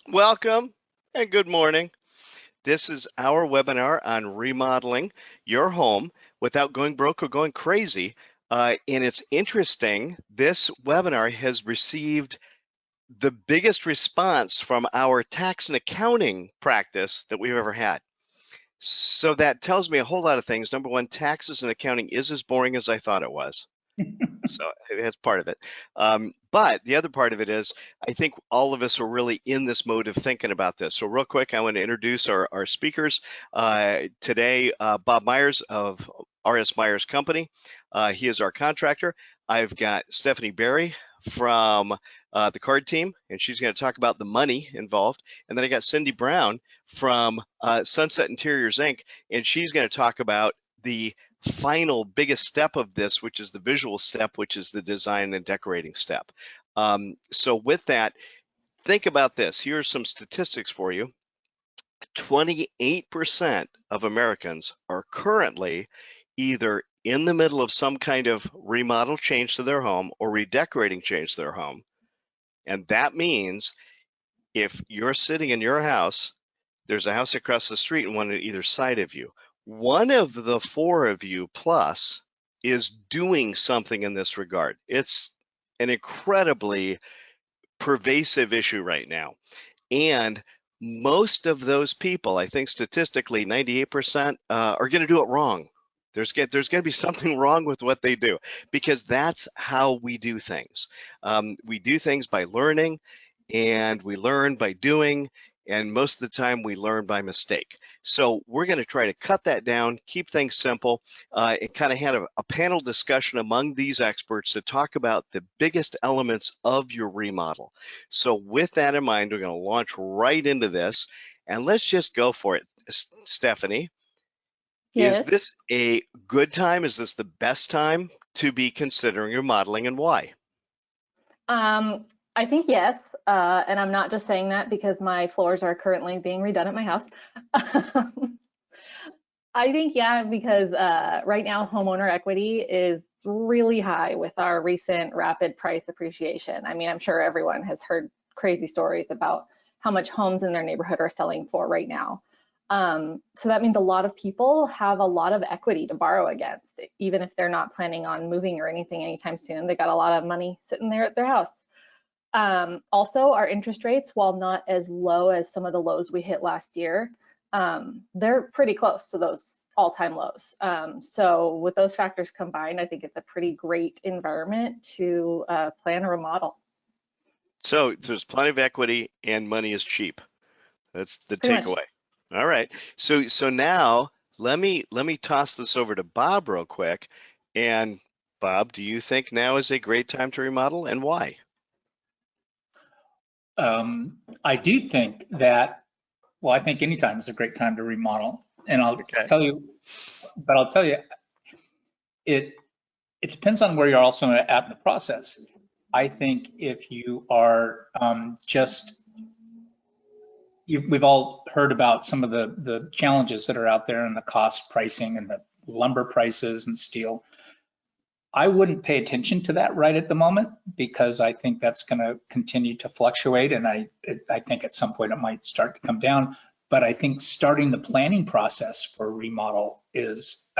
Welcome and good morning. This is our webinar on remodeling your home without going broke or going crazy. And it's interesting, this webinar has received the biggest response from our tax and accounting practice that we've ever had. So that tells me a whole lot of things. Number one, taxes and accounting is as boring as I thought it was. So that's part of it. But the other part of it is, I think all of us are really in this mode of thinking about this. So real quick, I want to introduce our speakers. Today, Bob Myers of R.S. Myers Company. He is our contractor. I've got Stephanie Berry from the card team, and she's going to talk about the money involved. And then I got Cindy Brown from Sunset Interiors, Inc., and she's going to talk about the final biggest step of this, which is the visual step, which is the design and decorating step. So with that, think about this. Here are some statistics for you. 28% of Americans are currently either in the middle of some kind of remodel change to their home or redecorating change to their home. And that means if you're sitting in your house, there's a house across the street and one on either side of you. One of the four of you plus is doing something in this regard. It's an incredibly pervasive issue right now. And most of those people, I think statistically 98%, are going to do it wrong. There's going to be something wrong with what they do, because that's how we do things. We do things by learning, and we learn by doing, and most of the time we learn by mistake. So we're going to try to cut that down, keep things simple, and kind of have a panel discussion among these experts to talk about the biggest elements of your remodel. So with that in mind, we're going to launch right into this, and let's just go for it. Stephanie, is Yes. this a good time? Is this the best time to be considering remodeling, and why? I think yes, and I'm not just saying that because my floors are currently being redone at my house. I think yeah, because right now homeowner equity is really high with our recent rapid price appreciation. I mean, I'm sure everyone has heard crazy stories about how much homes in their neighborhood are selling for right now. So that means a lot of people have a lot of equity to borrow against, even if they're not planning on moving or anything anytime soon. They got a lot of money sitting there at their house. Also, our interest rates, while not as low as some of the lows we hit last year, they're pretty close to those all-time lows. So with those factors combined, I think it's a pretty great environment to plan a remodel. So there's plenty of equity and money is cheap. That's the Pretty much. takeaway. All right. So now let me toss this over to Bob real quick. And Bob, do you think now is a great time to remodel, and why? I do think that, well, I think anytime is a great time to remodel. And I'll Okay. tell you, it depends on where you're also at in the process. I think if you are we've all heard about some of the challenges that are out there and the cost pricing and the lumber prices and steel. I wouldn't pay attention to that right at the moment because I think that's going to continue to fluctuate, and I think at some point it might start to come down. But I think starting the planning process for remodel is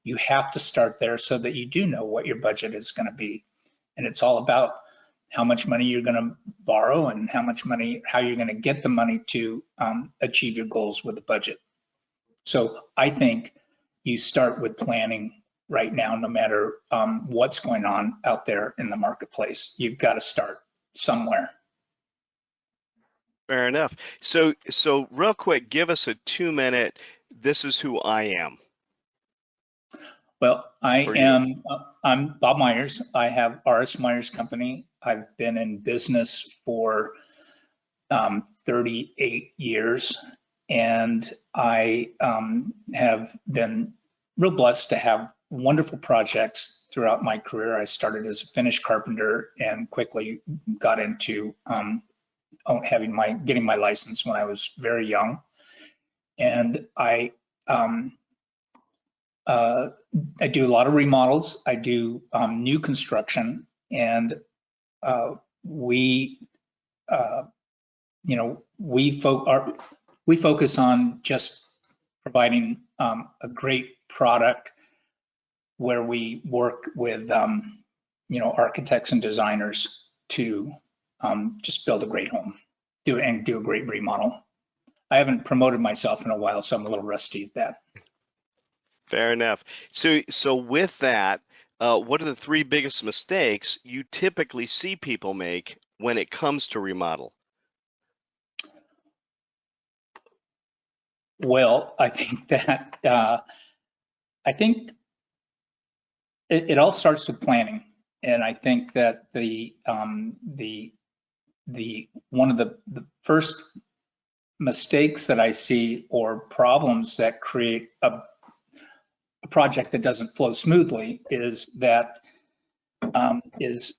you have to start there so that you do know what your budget is going to be, and it's all about how much money you're going to borrow and how you're going to get the money to achieve your goals with the budget. So I think you start with planning right now, no matter what's going on out there in the marketplace. You've got to start somewhere. Fair enough. So real quick, give us a 2-minute, this is who I am. Well, For you. I'm Bob Myers. I have R.S. Myers Company. I've been in business for 38 years, and I have been real blessed to have wonderful projects throughout my career. I started as a finish carpenter and quickly got into getting my license when I was very young. And I do a lot of remodels. I do new construction, and we you know, we focus on just providing a great product where we work with, you know, architects and designers to just build a great home, do a great remodel. I haven't promoted myself in a while, so I'm a little rusty at that. Fair enough. So with that, what are the three biggest mistakes you typically see people make when it comes to remodel? Well, I think that it all starts with planning, and I think that the one of the first mistakes that I see or problems that create a project that doesn't flow smoothly is that is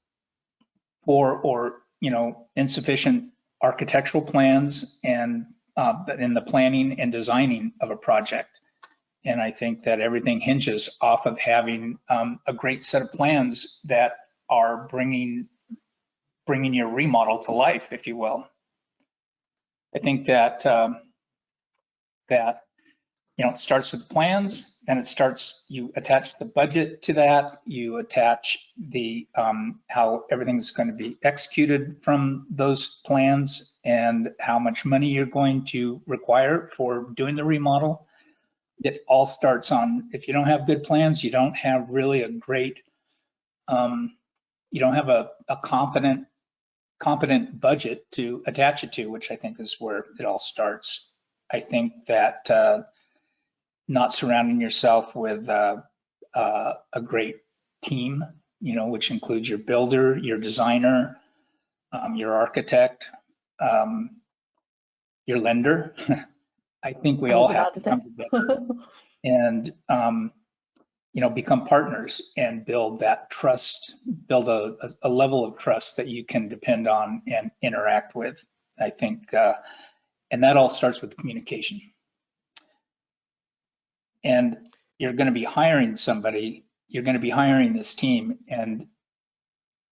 poor or, you know, insufficient architectural plans and in the planning and designing of a project. And I think that everything hinges off of having a great set of plans that are bringing your remodel to life, if you will. I think that you know, it starts with plans, and you attach the budget to that, you attach the how everything's going to be executed from those plans and how much money you're going to require for doing the remodel. It all starts on, if you don't have good plans, you don't have really a great, you don't have a competent budget to attach it to, which I think is where it all starts. I think that not surrounding yourself with a great team, you know, which includes your builder, your designer, your architect, your lender. I think we all have to come together and, you know, become partners and build that trust, build a level of trust that you can depend on and interact with. I think, and that all starts with communication. And you're going to be hiring somebody, you're going to be hiring this team, and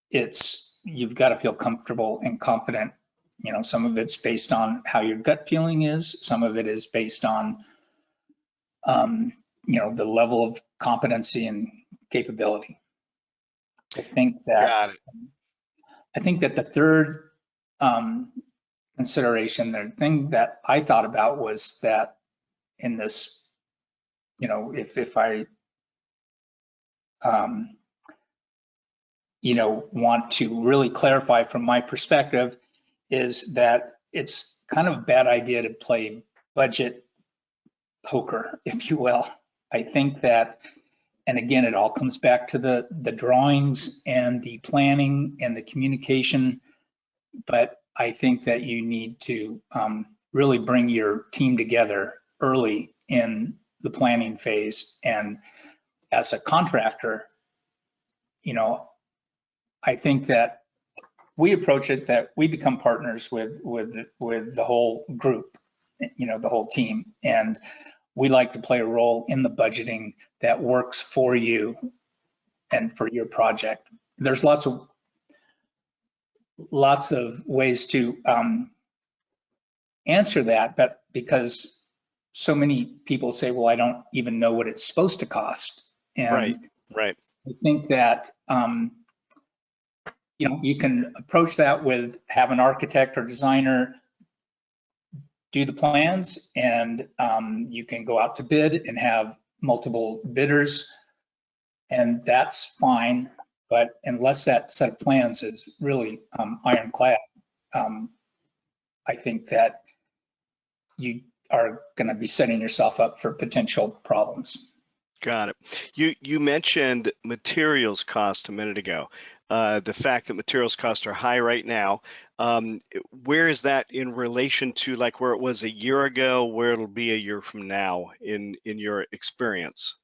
you've got to feel comfortable and confident. You know, some of it's based on how your gut feeling is. Some of it is based on, you know, the level of competency and capability. I think that the third consideration, the thing that I thought about was that in this, you know, if I, you know, want to really clarify from my perspective, is that it's kind of a bad idea to play budget poker, if you will. I think that, and again, it all comes back to the drawings and the planning and the communication, but I think that you need to really bring your team together early in the planning phase. And as a contractor, you know, I think that we approach it that we become partners with the whole group, you know, the whole team, and we like to play a role in the budgeting that works for you and for your project. There's lots of ways to answer that, but because so many people say, well, I don't even know what it's supposed to cost. And right. I think that, you know, you can approach that with have an architect or designer do the plans, and you can go out to bid and have multiple bidders, and that's fine. But unless that set of plans is really ironclad, I think that you are going to be setting yourself up for potential problems. Got it. You mentioned materials cost a minute ago. The fact that materials costs are high right now. Where is that in relation to like where it was a year ago, where it'll be a year from now in your experience?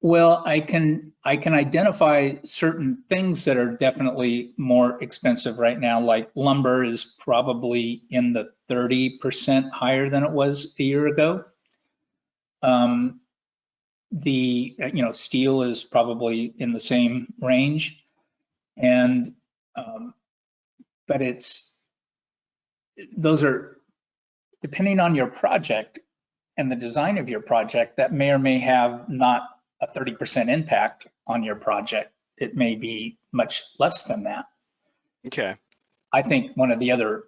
Well, I can identify certain things that are definitely more expensive right now, like lumber is probably in the 30% higher than it was a year ago. You know, steel is probably in the same range, and but it's those are, depending on your project and the design of your project, that may or may have not a 30% impact on your project. It may be much less than that. Okay. I think one of the other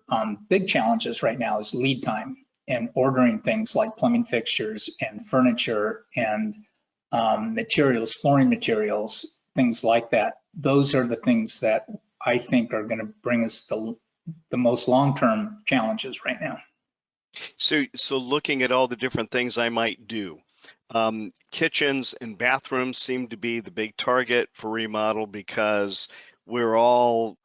big challenges right now is lead time and ordering things like plumbing fixtures and furniture and materials, flooring materials, things like that. Those are the things that I think are going to bring us the most long-term challenges right now. So looking at all the different things I might do, kitchens and bathrooms seem to be the big target for remodel because we're all,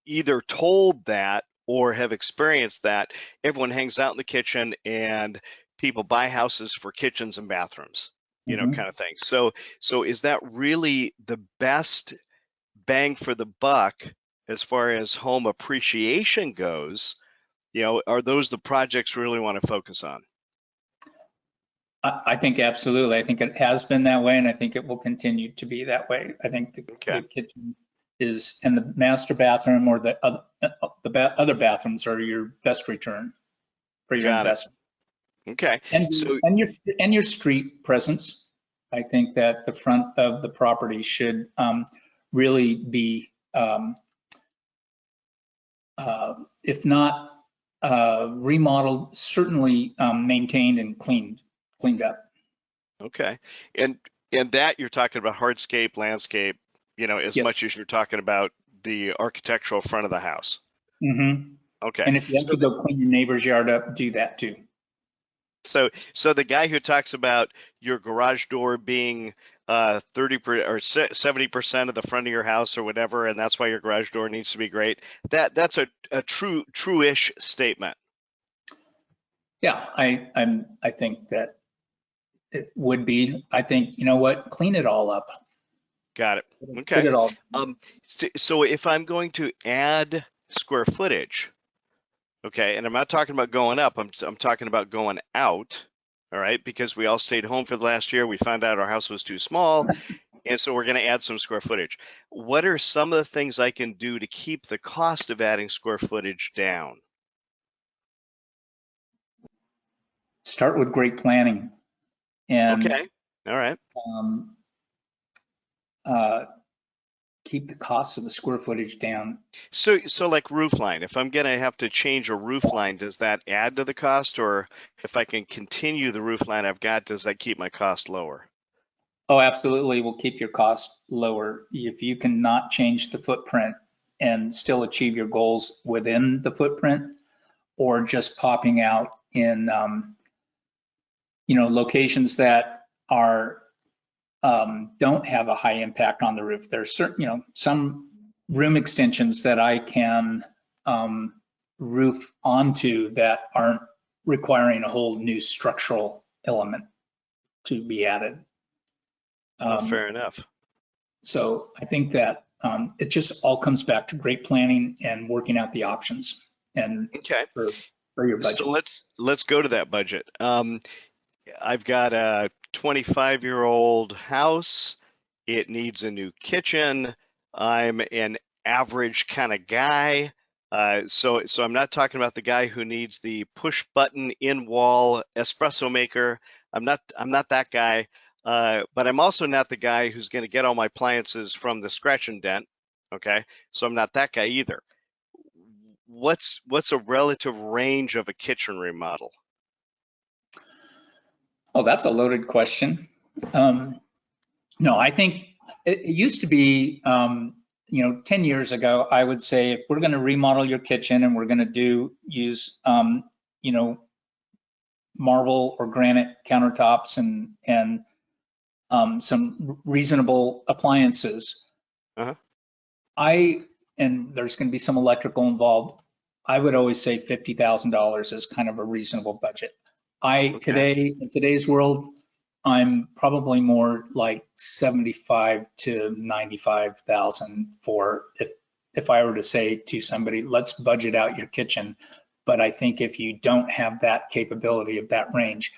either told that or have experienced that. Everyone hangs out in the kitchen and people buy houses for kitchens and bathrooms, kind of thing. So is that really the best bang for the buck as far as home appreciation goes? Are those the projects we really want to focus on? I think absolutely. I think it has been that way, and I think it will continue to be that way. I think the kitchen is, and the master bathroom or the other bathrooms are your best return for your investment. Okay. And your street presence. I think that the front of the property should really be, if not remodeled, certainly maintained and cleaned up. Okay. And that you're talking about hardscape, landscape, as much as you're talking about the architectural front of the house. Okay. And if you have to go clean your neighbor's yard up, do that too. So the guy who talks about your garage door being 30% or 70% of the front of your house or whatever, and that's why your garage door needs to be great. That's a true-ish statement. Yeah, I think that it would be. I think, you know what, clean it all up. Got it. Okay. Put it all. So if I'm going to add square footage, okay, and I'm not talking about going up, I'm talking about going out, all right, because we all stayed home for the last year. We found out our house was too small, and so we're going to add some square footage. What are some of the things I can do to keep the cost of adding square footage down? Start with great planning. And okay, all right. Keep the cost of the square footage down. So like roof line, if I'm gonna have to change a roof line, does that add to the cost? Or if I can continue the roof line I've got, does that keep my cost lower? Oh, absolutely, will keep your cost lower. If you cannot change the footprint and still achieve your goals within the footprint, or just popping out in locations that are don't have a high impact on the roof. There's certain, some room extensions that I can roof onto that aren't requiring a whole new structural element to be added. Fair enough. So I think that it just all comes back to great planning and working out the options and for your budget. So let's go to that budget. I've got a 25-year-old house. It needs a new kitchen. I'm an average kind of guy. So I'm not talking about the guy who needs the push button in wall espresso maker. I'm not that guy. But I'm also not the guy who's going to get all my appliances from the scratch and dent. Okay, so I'm not that guy either. What's a relative range of a kitchen remodel? Oh, that's a loaded question. No, I think it used to be, 10 years ago, I would say if we're going to remodel your kitchen and we're going to use, marble or granite countertops and some reasonable appliances, and there's going to be some electrical involved, I would always say $50,000 is kind of a reasonable budget. In today's world, I'm probably more like 75 to 95,000 for if I were to say to somebody, let's budget out your kitchen. But I think if you don't have that capability of that range,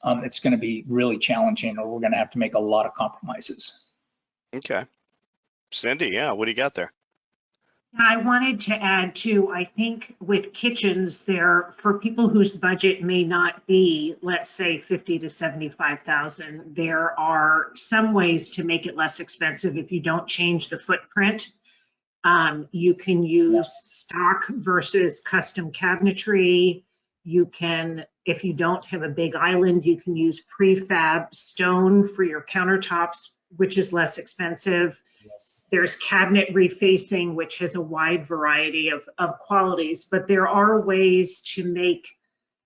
it's going to be really challenging, or we're going to have to make a lot of compromises. Okay. Cindy, yeah, what do you got there? I wanted to add too, I think with kitchens there, for people whose budget may not be, let's say 50 to 75,000, there are some ways to make it less expensive if you don't change the footprint. You can Yeah. use stock versus custom cabinetry. You can, if you don't have a big island, you can use prefab stone for your countertops, which is less expensive. Yes. There's cabinet refacing, which has a wide variety of qualities, but there are ways to make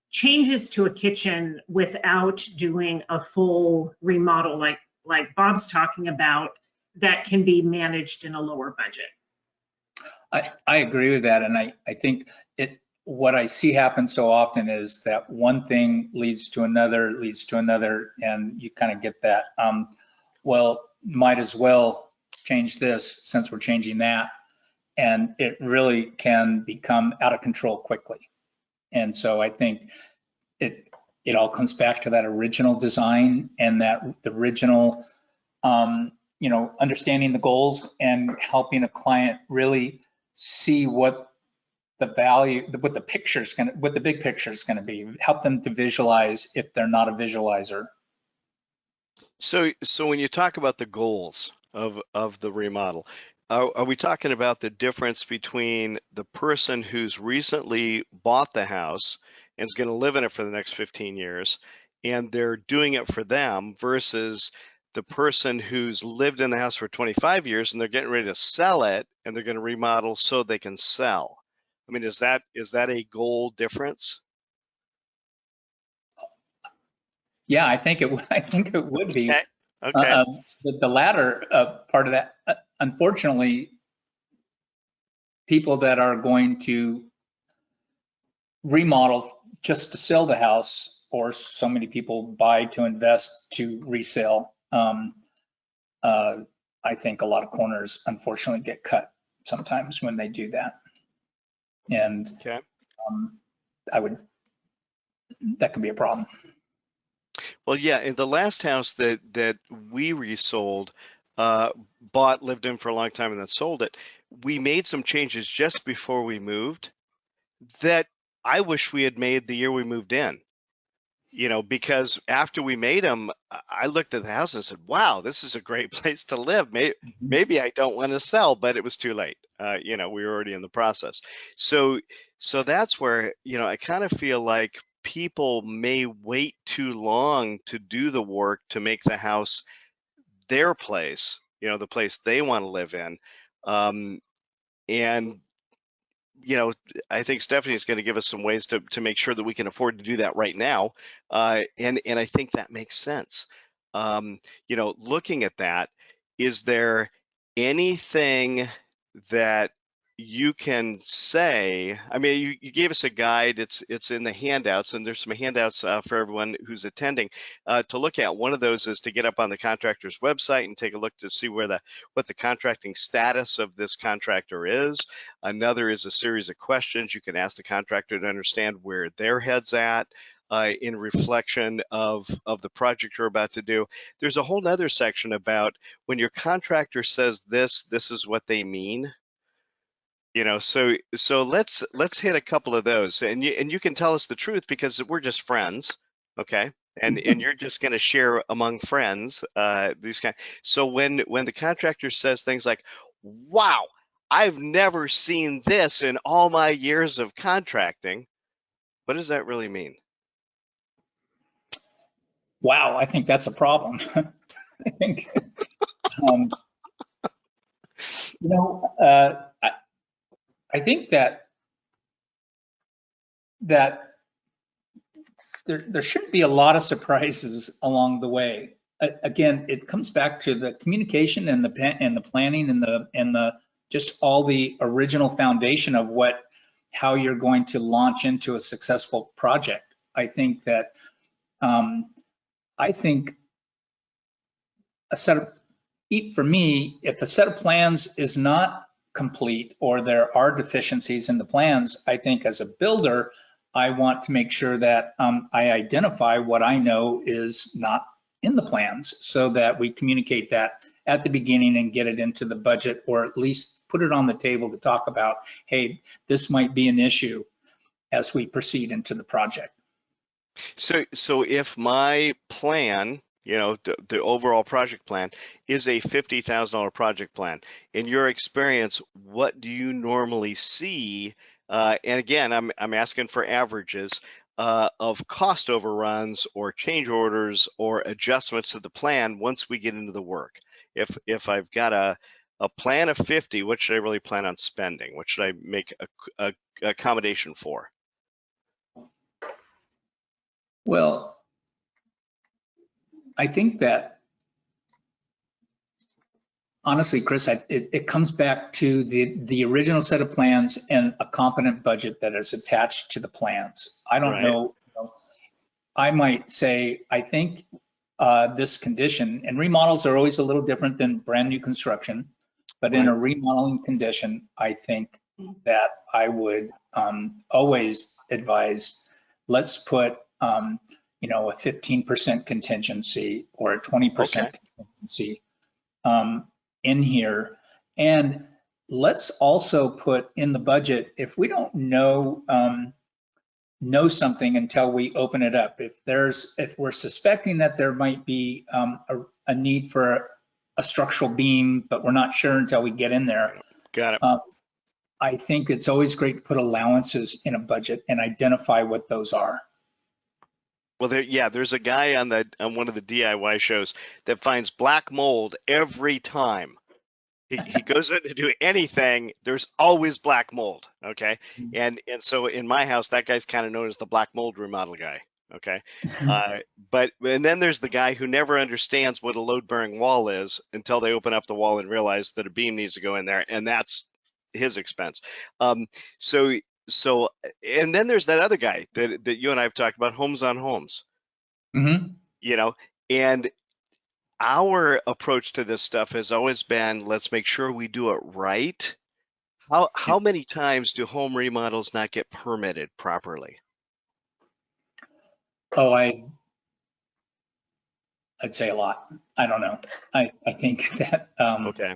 changes to a kitchen without doing a full remodel like Bob's talking about, that can be managed in a lower budget. I agree with that. And I think what I see happen so often is that one thing leads to another, and you kind of get that. Well, might as well change this since we're changing that. And it really can become out of control quickly. And so I think it all comes back to that original design and that the original, understanding the goals and helping a client really see what the value, what the big picture is going to be. Help them to visualize if they're not a visualizer. So when you talk about the goals of the remodel, are we talking about the difference between the person who's recently bought the house and is going to live in it for the next 15 years, and they're doing it for them, versus the person who's lived in the house for 25 years and they're getting ready to sell it and they're going to remodel so they can sell? I mean, is that a goal difference? Yeah, I think it would be. Okay. Okay. The latter part of that, unfortunately, people that are going to remodel just to sell the house, or so many people buy to invest to resell. I think a lot of corners unfortunately get cut sometimes when they do that. And Okay. that could be a problem. Well, yeah, in the last house that we resold, bought, lived in for a long time, and then sold it, we made some changes just before we moved that I wish we had made the year we moved in. Because after we made them, I looked at the house and said, wow, this is a great place to live. Maybe I don't want to sell, but it was too late. We were already in the process. So that's where, I kind of feel like people may wait too long to do the work to make the house their place, the place they want to live in. And I think Stephanie is going to give us some ways to make sure that we can afford to do that right now. And I think that makes sense. Looking at that, is there anything that you can say? I mean, you gave us a guide. It's in the handouts, and there's some handouts for everyone who's attending to look at. One of those is to get up on the contractor's website and take a look to see what the contracting status of this contractor is. Another is a series of questions you can ask the contractor to understand where their head's at in reflection of the project you're about to do. There's a whole nother section about when your contractor says this is what they mean. So let's hit a couple of those, and you can tell us the truth because we're just friends, okay? And you're just going to share among friends these kind. So when the contractor says things like, "Wow, I've never seen this in all my years of contracting," what does that really mean? Wow, I think that's a problem. I think, I think that there shouldn't be a lot of surprises along the way. Again, it comes back to the communication and the planning and the just all the original foundation of how you're going to launch into a successful project. I think that for me, if a set of plans is not complete or there are deficiencies in the plans, I think as a builder, I want to make sure that I identify what I know is not in the plans so that we communicate that at the beginning and get it into the budget, or at least put it on the table to talk about, hey, this might be an issue as we proceed into the project. So if my plan, the overall project plan is a $50,000 project plan, in your experience, what do you normally see? And again, I'm asking for averages of cost overruns or change orders or adjustments to the plan once we get into the work. If I've got a plan of 50, what should I really plan on spending? What should I make a accommodation for? Well, I think that honestly, Chris, it comes back to the original set of plans and a competent budget that is attached to the plans. I don't Right. know. I might say, I think this condition, and remodels are always a little different than brand new construction, but in a remodeling condition, I think that I would always advise, let's put a 15% contingency or a 20% contingency in here. And let's also put in the budget, if we don't know something until we open it up, if we're suspecting that there might be a need for a structural beam, but we're not sure until we get in there. Got it. I think it's always great to put allowances in a budget and identify what those are. Well, there's a guy on one of the DIY shows that finds black mold every time. He goes in to do anything, there's always black mold, okay? And so in my house, that guy's kind of known as the black mold remodel guy, okay? And then there's the guy who never understands what a load-bearing wall is until they open up the wall and realize that a beam needs to go in there, and that's his expense. So, and then there's that other guy that you and I have talked about, homes on homes. Mm-hmm. And our approach to this stuff has always been, let's make sure we do it right. How many times do home remodels not get permitted properly? Oh, I'd say a lot. I don't know. I think that Okay.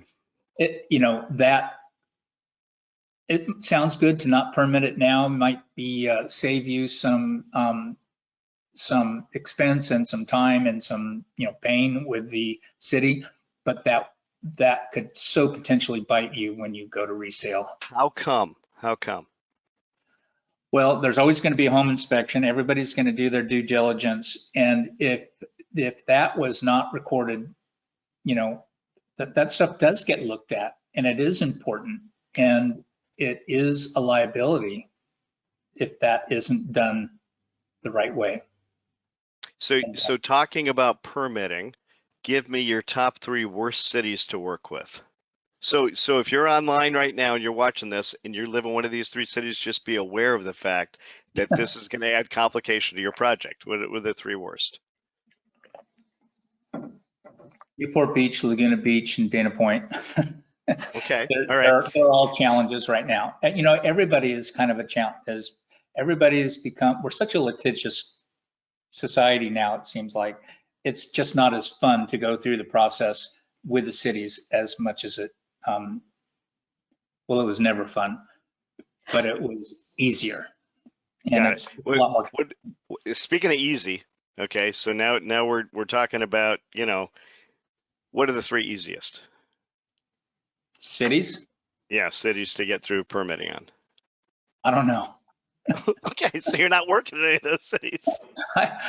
It sounds good to not permit it now. Might be save you some expense and some time and some pain with the city, but that could so potentially bite you when you go to resale. How come? Well, there's always going to be a home inspection. Everybody's going to do their due diligence, and if that was not recorded, that stuff does get looked at, and it is important, and it is a liability if that isn't done the right way. So talking about permitting, give me your top 3 worst cities to work with. So if you're online right now and you're watching this and you live in one of these 3 cities, just be aware of the fact that this is going to add complication to your project. What are the 3 worst? Newport Beach, Laguna Beach, and Dana Point. Okay, all right. They're all challenges right now. Everybody is kind of a challenge. Everybody has become, we're such a litigious society now, it seems like. It's just not as fun to go through the process with the cities as much as it, well, it was never fun, but it was easier. And it's a lot more. Speaking of easy, okay, so now we're talking about, what are the 3 easiest? Cities? Yeah, cities to get through permitting on. I don't know. Okay, so you're not working in any of those cities. I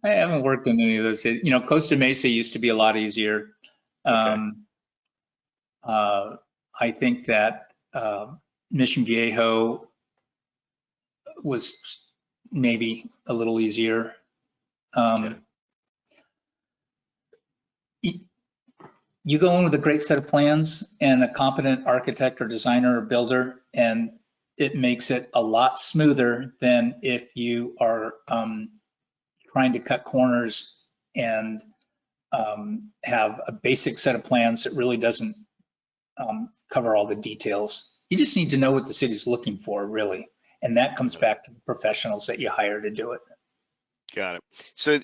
haven't worked in any of those cities. Costa Mesa used to be a lot easier. Okay. I think that Mission Viejo was maybe a little easier. Okay. You go in with a great set of plans and a competent architect or designer or builder, and it makes it a lot smoother than if you are trying to cut corners and have a basic set of plans that really doesn't cover all the details. You just need to know what the city's looking for, really. And that comes back to the professionals that you hire to do it. Got it. So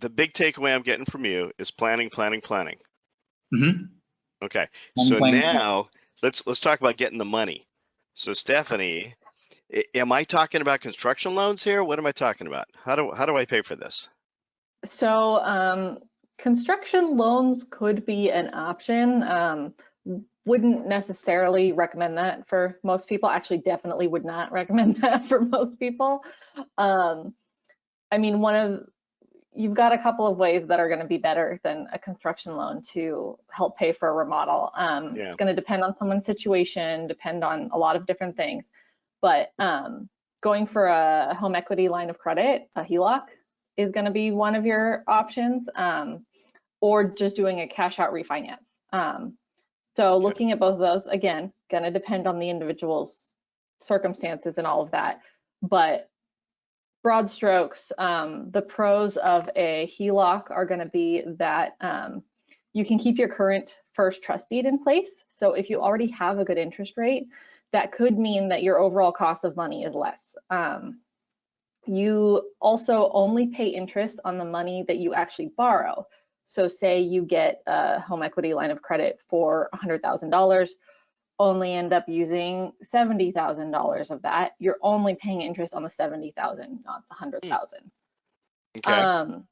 the big takeaway I'm getting from you is planning. Mhm. Okay, I'm so playing. now let's talk about getting the money. So Stephanie, am I talking about construction loans here? What am I talking about? How do I pay for this? So construction loans could be an option. Wouldn't necessarily recommend that for most people. Actually, definitely would not recommend that for most people. I mean, you've got a couple of ways that are going to be better than a construction loan to help pay for a remodel. Yeah. It's going to depend on someone's situation, depend on a lot of different things. But going for a home equity line of credit, a HELOC, is going to be one of your options, or just doing a cash out refinance. So looking at both of those, again, going to depend on the individual's circumstances and all of that. But broad strokes, the pros of a HELOC are going to be that you can keep your current first trust deed in place. So if you already have a good interest rate, that could mean that your overall cost of money is less. You also only pay interest on the money that you actually borrow. So say you get a home equity line of credit for $100,000, only end up using $70,000 of that, you're only paying interest on the $70,000, not the $100,000. Okay.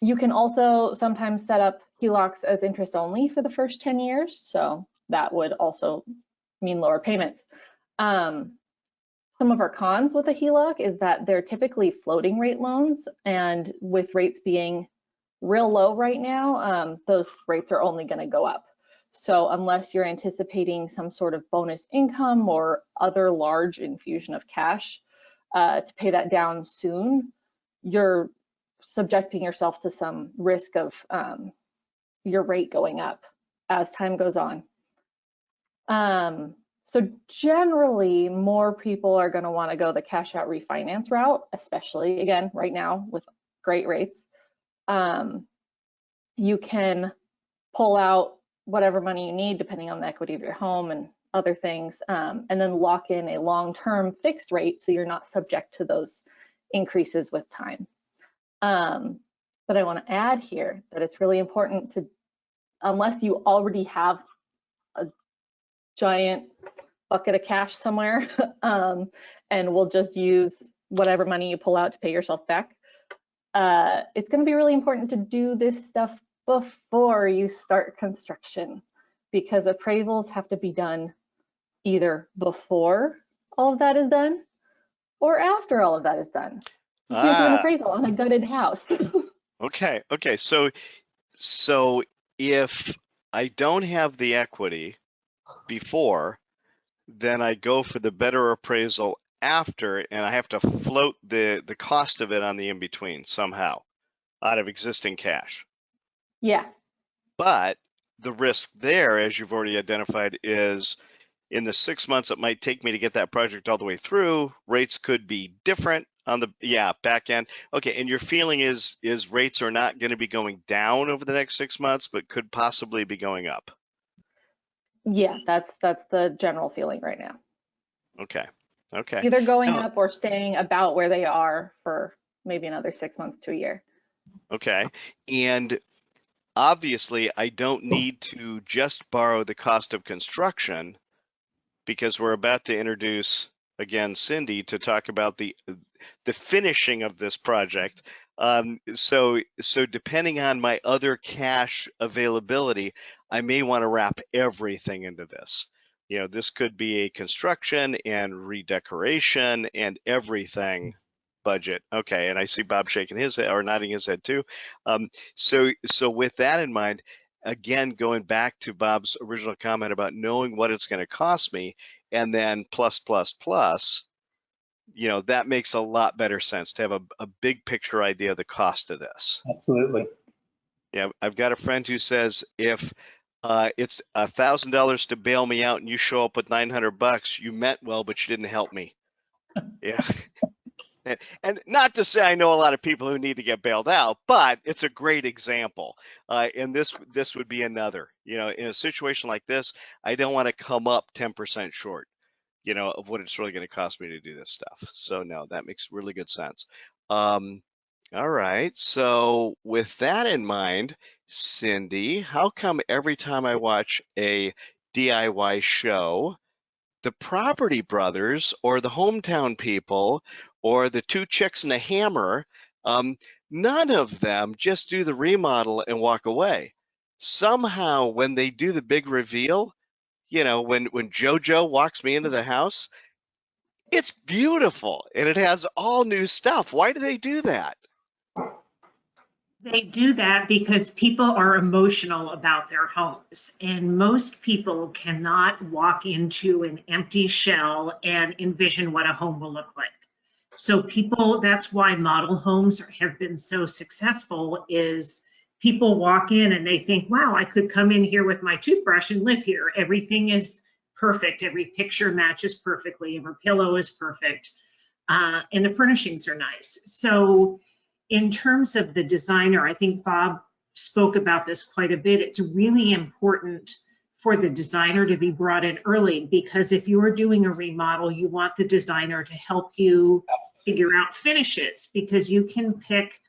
You can also sometimes set up HELOCs as interest only for the first 10 years. So that would also mean lower payments. Some of our cons with a HELOC is that they're typically floating rate loans, and with rates being real low right now, those rates are only going to go up. So unless you're anticipating some sort of bonus income or other large infusion of cash to pay that down soon, you're subjecting yourself to some risk of your rate going up as time goes on. So generally, more people are going to want to go the cash out refinance route, especially again right now with great rates. You can pull out whatever money you need depending on the equity of your home and other things, and then lock in a long-term fixed rate so you're not subject to those increases with time. But I want to add here that it's really important to, unless you already have a giant bucket of cash somewhere, and we'll just use whatever money you pull out to pay yourself back. It's going to be really important to do this stuff before you start construction, because appraisals have to be done either before all of that is done or after all of that is done. You can't do an appraisal on a gutted house. Okay. So if I don't have the equity before, then I go for the better appraisal after, and I have to float the cost of it on the in-between somehow out of existing cash. Yeah. But the risk there, as you've already identified, is in the 6 months it might take me to get that project all the way through, rates could be different on the back end. Okay, and your feeling is rates are not going to be going down over the next 6 months, but could possibly be going up. Yeah, that's the general feeling right now. Okay. Either going Now, up or staying about where they are for maybe another 6 months to a year. okay, and obviously I don't need to just borrow the cost of construction, because we're about to introduce again Cindy to talk about the finishing of this project. So depending on my other cash availability, I may want to wrap everything into this. You know, this could be a construction and redecoration and everything budget. Okay, and I see Bob shaking his head or nodding his head too. So with that in mind, again, going back to Bob's original comment about knowing what it's going to cost me, and then plus, you know, that makes a lot better sense to have a big picture idea of the cost of this. Absolutely. Yeah, I've got a friend who says if it's $1,000 to bail me out and you show up with $900, you meant well, but you didn't help me. Yeah. And not to say I know a lot of people who need to get bailed out, but it's a great example. And this would be another. You know, in a situation like this, I don't want to come up 10% short, you know, of what it's really going to cost me to do this stuff. So no, that makes really good sense. All right. So with that in mind, Cindy, how come every time I watch a DIY show, the Property Brothers or the Hometown People or the Two Chicks and a Hammer, um, none of them just do the remodel and walk away. Somehow, when they do the big reveal, when JoJo walks me into the house, it's beautiful and it has all new stuff. Why do they do that? They do that because people are emotional about their homes, and most people cannot walk into an empty shell and envision what a home will look like. So people, that's why model homes have been so successful, is people walk in and they think, wow, I could come in here with my toothbrush and live here. Everything is perfect. Every picture matches perfectly. Every pillow is perfect. And the furnishings are nice. So in terms of the designer, I think Bob spoke about this quite a bit. It's really important for the designer to be brought in early, because if you're doing a remodel, you want the designer to help you figure out finishes, because you can pick,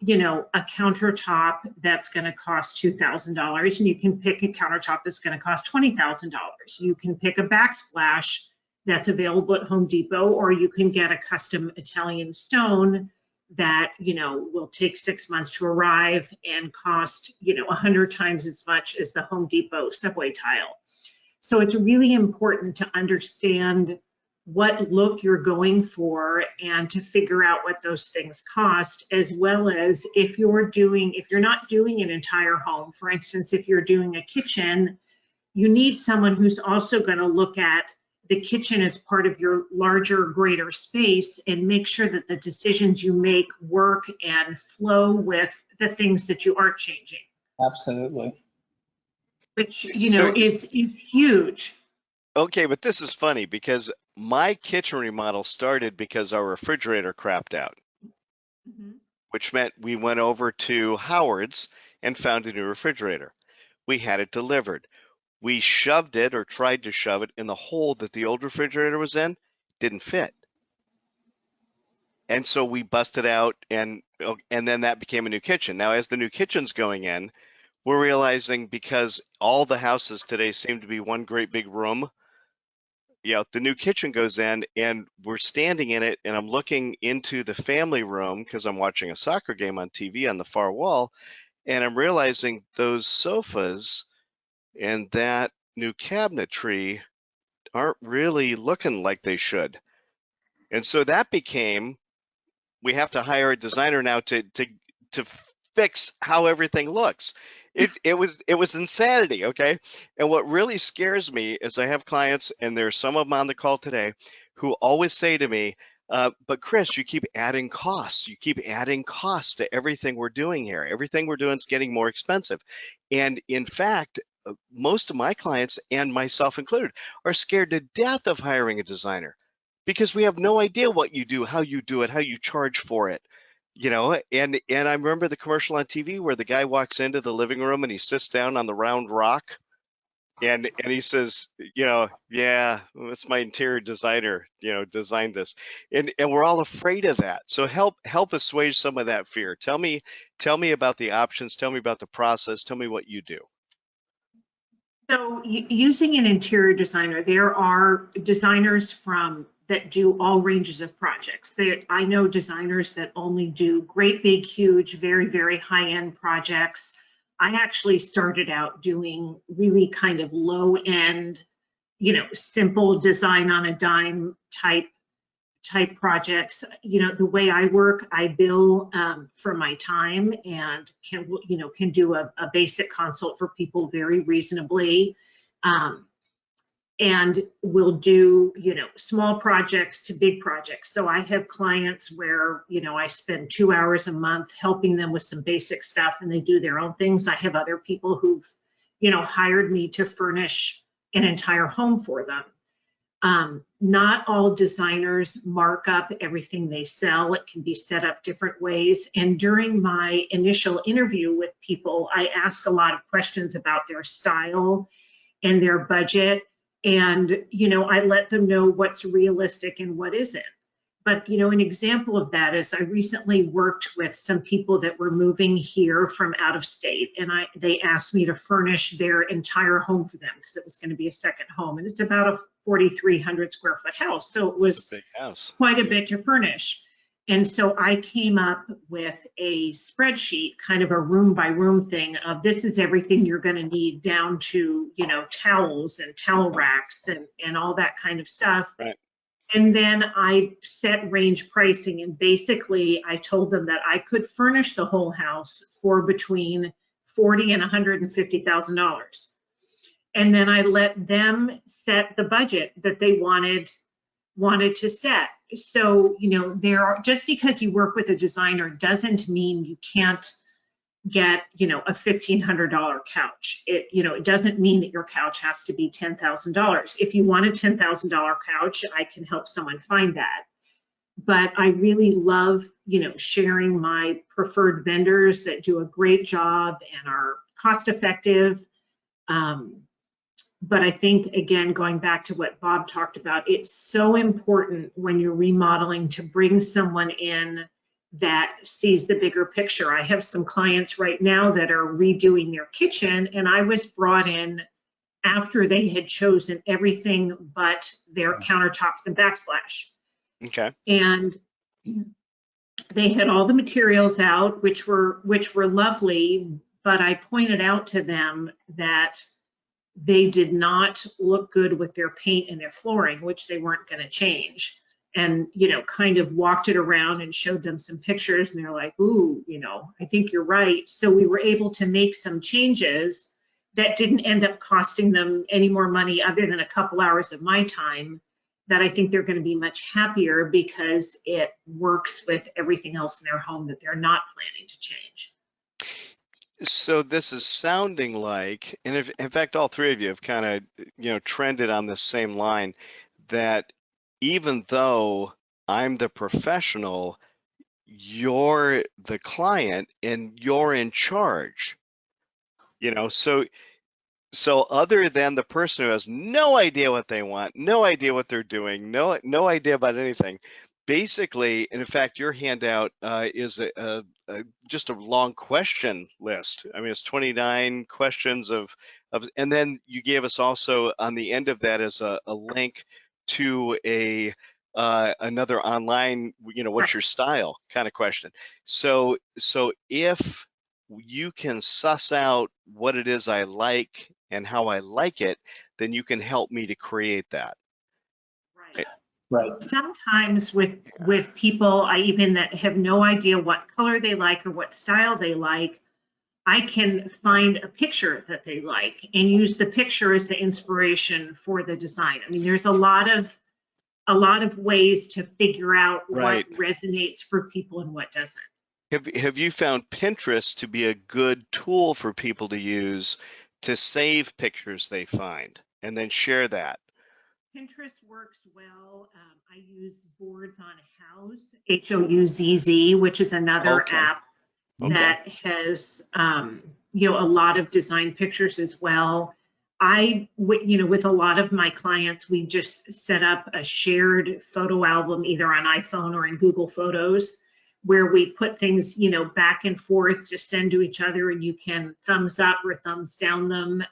a countertop that's going to cost $2,000, and you can pick a countertop that's going to cost $20,000. You can pick a backsplash that's available at Home Depot, or you can get a custom Italian stone that, will take 6 months to arrive and cost, 100 times as much as the Home Depot subway tile. So it's really important to understand what look you're going for and to figure out what those things cost, as well as if you're not doing an entire home. For instance, if you're doing a kitchen, you need someone who's also going to look at the kitchen as part of your larger, greater space and make sure that the decisions you make work and flow with the things that you aren't changing. Absolutely. Which, is huge. Okay, but this is funny because my kitchen remodel started because our refrigerator crapped out, which meant we went over to Howard's and found a new refrigerator. We had it delivered. We shoved it, or tried to shove it, in the hole that the old refrigerator was in. Didn't fit. And so we busted out, and then that became a new kitchen. Now, as the new kitchen's going in, we're realizing, because all the houses today seem to be one great big room, the new kitchen goes in and we're standing in it, and I'm looking into the family room because I'm watching a soccer game on TV on the far wall, and I'm realizing those sofas and that new cabinetry aren't really looking like they should. And so that became, we have to hire a designer now to fix how everything looks. It was insanity, okay? And what really scares me is I have clients, and there's some of them on the call today, who always say to me, but Chris, you keep adding costs. You keep adding costs to everything we're doing here. Everything we're doing is getting more expensive. And in fact, most of my clients, and myself included, are scared to death of hiring a designer, because we have no idea what you do, how you do it, how you charge for it. And I remember the commercial on TV where the guy walks into the living room and he sits down on the round rock, and he says, yeah, it's my interior designer, designed this. And we're all afraid of that. So help assuage some of that fear. Tell me about the options, tell me about the process, tell me what you do. So using an interior designer, there are designers that do all ranges of projects. I know designers that only do great, big, huge, very, very high-end projects. I actually started out doing really kind of low-end, simple design on a dime type projects. The way I work, I bill for my time, and can do a basic consult for people very reasonably. And we'll do, small projects to big projects. So I have clients where, I spend 2 hours a month helping them with some basic stuff, and they do their own things. I have other people who've, hired me to furnish an entire home for them. Not all designers mark up everything they sell. It can be set up different ways. And during my initial interview with people, I ask a lot of questions about their style and their budget. And, I let them know what's realistic and what isn't. But, you know, an example of that is I recently worked with some people that were moving here from out of state, and they asked me to furnish their entire home for them because it was going to be a second home, and it's about a 4,300 square foot house. So it was Big house. quite a bit to furnish. And so I came up with a spreadsheet, kind of a room by room thing of this is everything you're going to need down to, you know, towels and towel racks and all that kind of stuff. Right. And then I set range pricing, and basically I told them that I could furnish the whole house for between $40,000 and $150,000. And then I let them set the budget that they wanted to set. So, you know, just because you work with a designer doesn't mean you can't get, you know, a $1,500 couch. It doesn't mean that your couch has to be $10,000. If you want a $10,000 couch, I can help someone find that. But I really love, you know, sharing my preferred vendors that do a great job and are cost effective. But I think, again, going back to what Bob talked about, it's so important when you're remodeling to bring someone in that sees the bigger picture. I have some clients right now that are redoing their kitchen, and I was brought in after they had chosen everything but their countertops and backsplash. Okay. And they had all the materials out, which were lovely, but I pointed out to them that they did not look good with their paint and their flooring, which they weren't going to change. And, you know, kind of walked it around and showed them some pictures, and they're like, ooh, you know, I think you're right. So we were able to make some changes that didn't end up costing them any more money other than a couple hours of my time, that I think they're going to be much happier because it works with everything else in their home that they're not planning to change. So this is sounding like, and if, in fact, all three of you have kind of, you know, trended on the same line, that even though I'm the professional, you're the client and you're in charge. You know, so other than the person who has no idea what they want, no idea what they're doing, no idea about anything, basically, and in fact, your handout is just a long question list. I mean, it's 29 questions and then you gave us also on the end of that is a link to another online, you know, what's your style kind of question. So if you can suss out what it is I like and how I like it, then you can help me to create that. Right. Right. Sometimes with people, I even that have no idea what color they like or what style they like, I can find a picture that they like and use the picture as the inspiration for the design. I mean, there's a lot of ways to figure out Right. what resonates for people and what doesn't. Have you found Pinterest to be a good tool for people to use to save pictures they find and then share that? Pinterest works well. I use Boards on House, Houzz, which is another Okay. app Okay. that has, you know, a lot of design pictures as well. You know, with a lot of my clients, we just set up a shared photo album, either on iPhone or in Google Photos, where we put things, you know, back and forth to send to each other, and you can thumbs up or thumbs down them.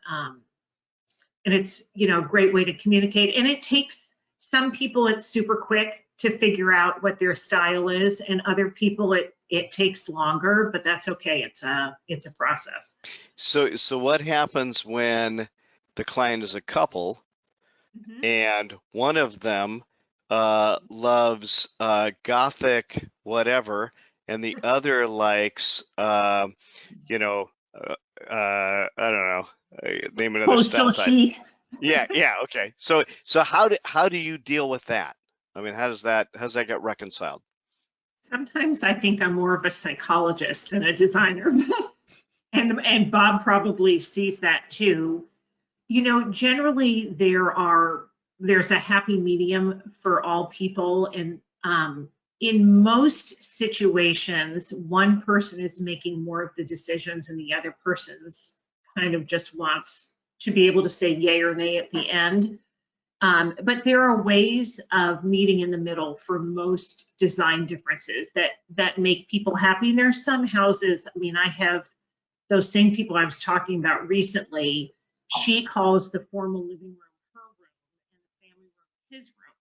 And it's, you know, a great way to communicate. And it takes some people, it's super quick to figure out what their style is, and other people it takes longer, but that's okay. It's a process. So what happens when the client is a couple and one of them loves Gothic whatever, and the other likes, you know, I don't know, name another Postal style type. chic. Yeah, okay. So how do you deal with that? I mean, how's that get reconciled? Sometimes I think I'm more of a psychologist than a designer, and Bob probably sees that too. You know, generally there's a happy medium for all people, and in most situations, one person is making more of the decisions and the other person's kind of just wants to be able to say yay or nay at the end. But there are ways of meeting in the middle for most design differences that make people happy. There's some houses, I mean, I have those same people I was talking about recently. She calls the formal living room her room and the family room his room.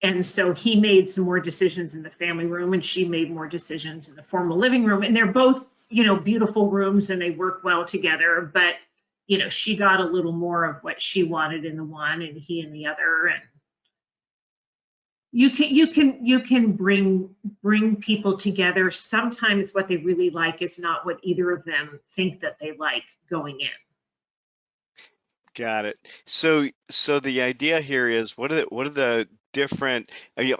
And so he made some more decisions in the family room and she made more decisions in the formal living room. And they're both, you know, beautiful rooms and they work well together. But, you know, she got a little more of what she wanted in the one and he in the other. And you can bring people together. Sometimes what they really like is not what either of them think that they like going in. Got it. So the idea here is what are the different, and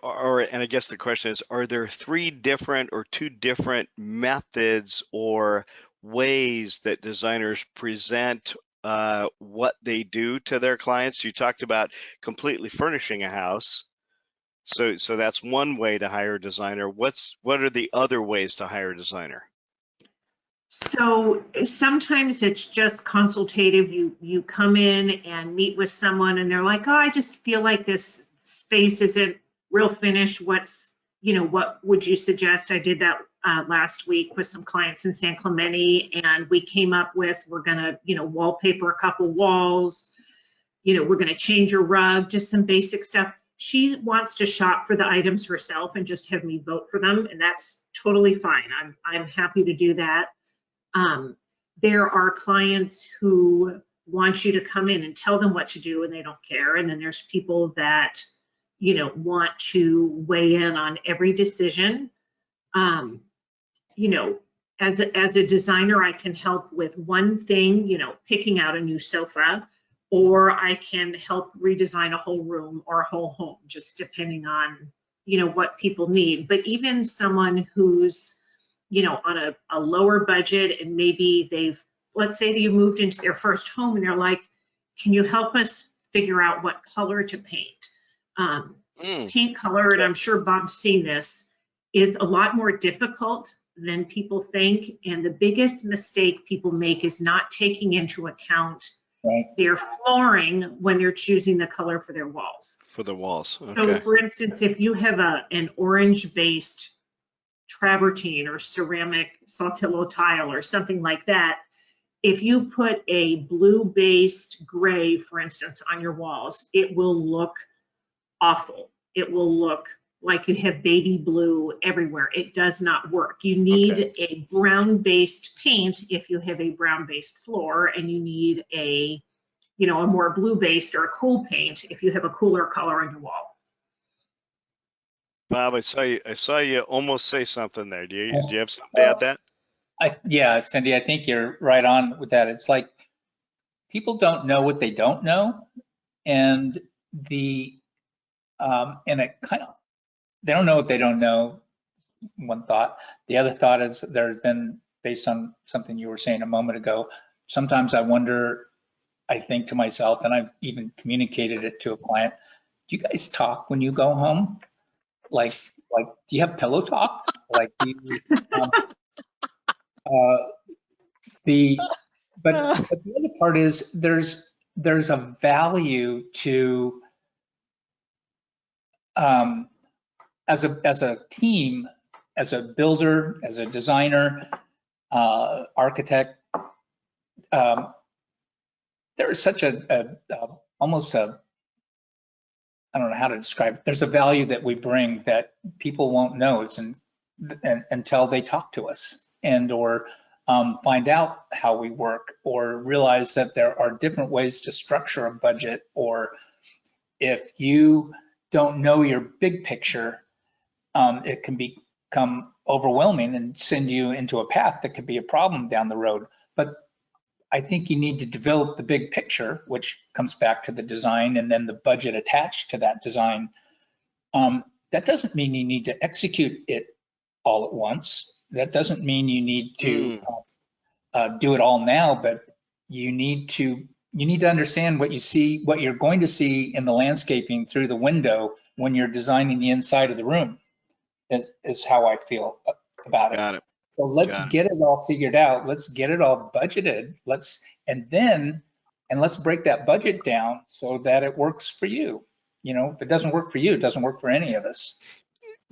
I guess the question is, are there 3 different or 2 different methods or ways that designers present what they do to their clients? You talked about completely furnishing a house. So that's one way to hire a designer. What are the other ways to hire a designer? So sometimes it's just consultative. You come in and meet with someone and they're like, oh, I just feel like this space isn't real finished. What would you suggest? I did that last week with some clients in San Clemente, and we came up with, we're gonna, wallpaper a couple walls, we're gonna change your rug, just some basic stuff. She wants to shop for the items herself and just have me vote for them, and that's totally fine. I'm happy to do that. There are clients who want you to come in and tell them what to do and they don't care. And then there's people that, want to weigh in on every decision. As a designer, I can help with one thing, picking out a new sofa, or I can help redesign a whole room or a whole home, just depending on, what people need. But even someone who's, on a lower budget and maybe let's say they moved into their first home and they're like, can you help us figure out what color to paint? Paint color, and I'm sure Bob's seen this, is a lot more difficult than people think. And the biggest mistake people make is not taking into account their flooring when they're choosing the color for their walls. For the walls, okay. So for instance, if you have an orange-based travertine or ceramic saltillo tile or something like that, if you put a blue-based gray, for instance, on your walls, it will look awful. It will look like you have baby blue everywhere. It does not work. You need a brown-based paint if you have a brown-based floor, and you need a more blue-based or a cool paint if you have a cooler color on your wall. Bob, I saw you almost say something there. Do you have something to add that? Yeah, Cindy, I think you're right on with that. It's like people don't know what they don't know, and they don't know what they don't know. One thought. The other thought is there has been, based on something you were saying a moment ago, sometimes I wonder, I think to myself, and I've even communicated it to a client, do you guys talk when you go home? Like, do you have pillow talk? Like, but the other part is there's a value to as a team, as a builder, as a designer, architect. There is such almost a, I don't know how to describe it. There's a value that we bring that people won't know until they talk to us or find out how we work, or realize that there are different ways to structure a budget. Or if you don't know your big picture, it can become overwhelming and send you into a path that could be a problem down the road. But I think you need to develop the big picture, which comes back to the design and then the budget attached to that design. That doesn't mean you need to execute it all at once. That doesn't mean you need to do it all now, but you need to understand what you're going to see in the landscaping through the window when you're designing the inside of the room, is how I feel about it. Got it. So let's get it all figured out. Let's get it all budgeted. And then and let's break that budget down so that it works for you. You know, if it doesn't work for you, it doesn't work for any of us.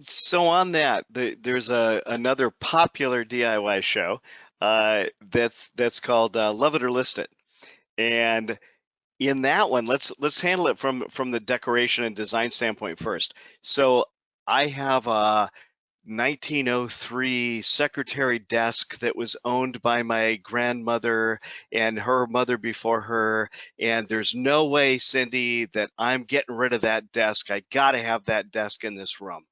So on that, there's another popular DIY show that's called Love It or List It, and in that one, let's handle it from the decoration and design standpoint first. So I have a 1903 secretary desk that was owned by my grandmother and her mother before her, and there's no way, Cindy, that I'm getting rid of that desk. I gotta have that desk in this room.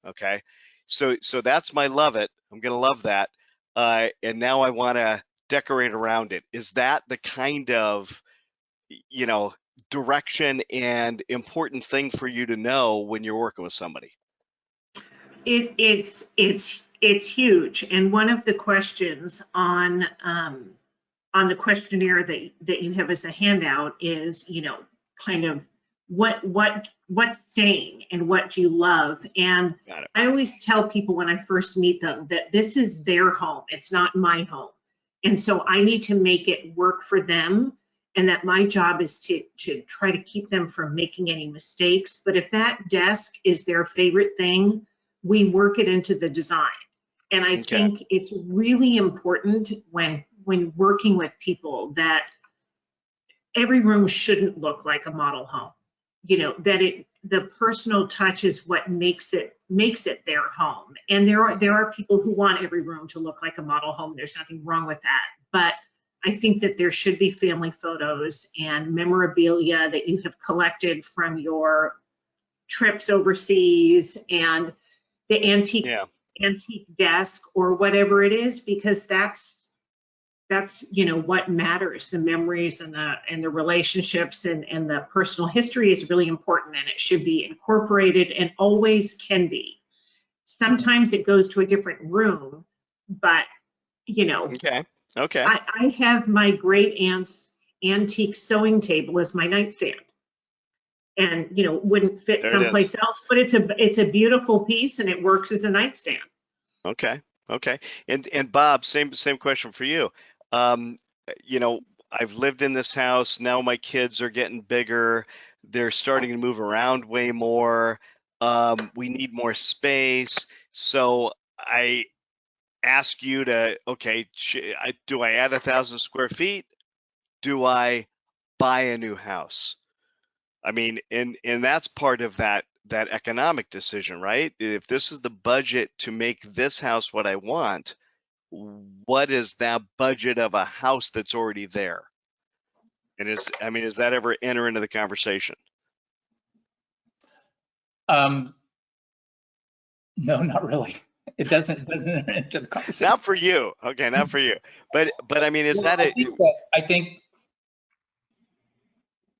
Okay, so that's my love it. I'm gonna love that, and now I want to decorate around it. Is that the kind of, you know, direction and important thing for you to know when you're working with somebody? It's huge. And one of the questions on the questionnaire that you have as a handout is, you know, kind of what's staying and what do you love? And Got it. I always tell people when I first meet them that this is their home. It's not my home. And so I need to make it work for them, and that my job is to try to keep them from making any mistakes. But if that desk is their favorite thing, we work it into the design. And I think it's really important when working with people that every room shouldn't look like a model home. You know, that the personal touch is what makes it their home. And there are people who want every room to look like a model home. There's nothing wrong with that. But I think that there should be family photos and memorabilia that you have collected from your trips overseas, and the antique desk or whatever it is, because that's you know what matters. The memories and the relationships and the personal history is really important, and it should be incorporated and always can be. Sometimes it goes to a different room, but you know, I have my great aunt's antique sewing table as my nightstand, and you know, wouldn't fit someplace else, but it's a beautiful piece and it works as a nightstand. Okay. And Bob, same question for you. You know, I've lived in this house. Now my kids are getting bigger. They're starting to move around way more. We need more space. So I ask you to, okay, do I add 1,000 square feet? Do I buy a new house? I mean, and that's part of that economic decision, right? If this is the budget to make this house what I want, what is that budget of a house that's already there? And does that ever enter into the conversation? No, not really. It doesn't enter into the conversation. Not for you. Okay, not for you. But I mean, is that I think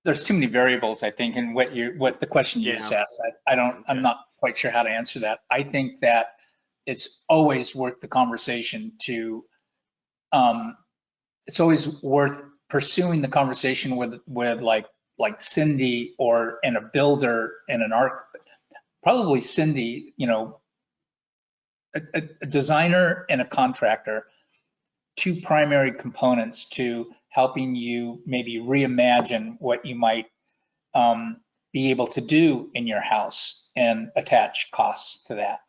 there's too many variables, I think, in what the question you just asked. I'm not quite sure how to answer that. I think that it's always worth the conversation to, it's always worth pursuing the conversation with like Cindy and a builder and an art, probably Cindy, you know, a designer and a contractor, two primary components to helping you maybe reimagine what you might be able to do in your house and attach costs to that.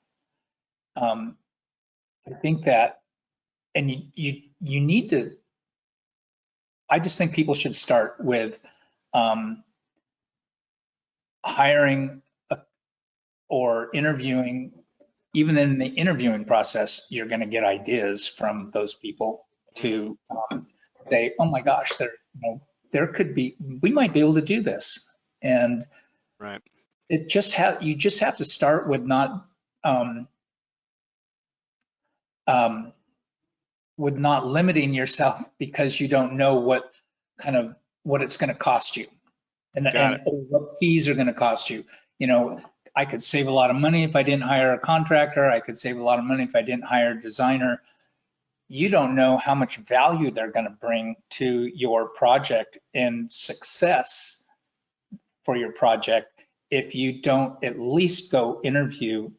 I think that, and you need to, I just think people should start with hiring or interviewing. Even in the interviewing process, you're going to get ideas from those people to say, oh my gosh, there could be, we might be able to do this. And right. You just have to start with not limiting yourself because you don't know what it's going to cost you and what fees are going to cost you. You know, I could save a lot of money if I didn't hire a contractor. I could save a lot of money if I didn't hire a designer. You don't know how much value they're going to bring to your project and success for your project if you don't at least go interview